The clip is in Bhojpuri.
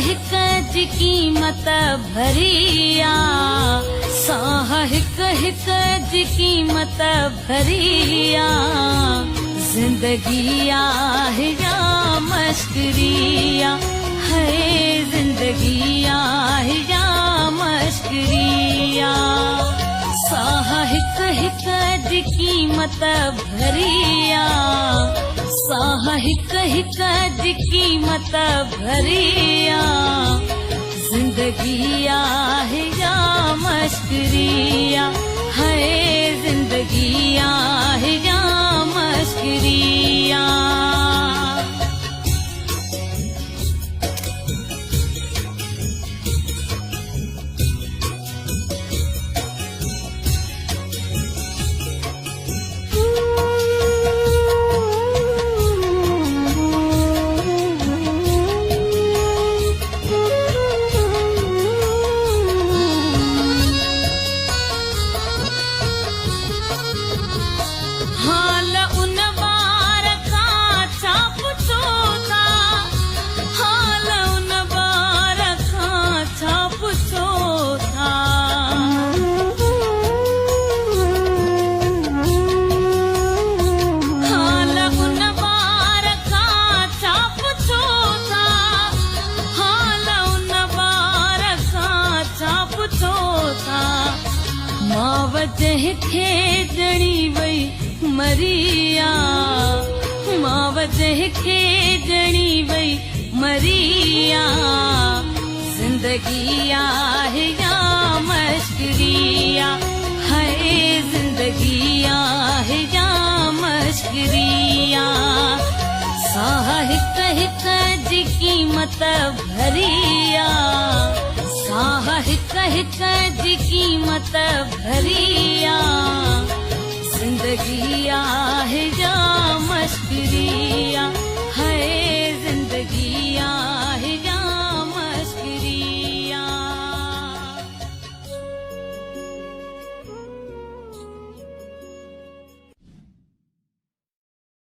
हिक जी कीमत भरिया, साह हिक हिक जी कीमत भरिया। जिंदगी आहे या मश्करिया, है जिंदगी आहे या मश्करिया। साह हिक हिक जी कीमत भरिया, साह हिक हिक जी कीमत भरिया। जिंदगी आहे या मश्करिया, है जिंदगी आहे या मश्करिया। हाल उन बार का छा पुछो था, हाल उन बार का छा पुछो था। हाल उन बार का छा पुछो था, हाल उन बार का छा पुछो था। मां वजह खे जणी वई मरिया, मां वजह खे जणी वई मरिया। जिंदगी आहे या मश्करिया, है जिंदगी आहे या मश्करिया। साह हिक हिक जी कीमत भरिया, साह हिक हिक जी कीमत भरिया।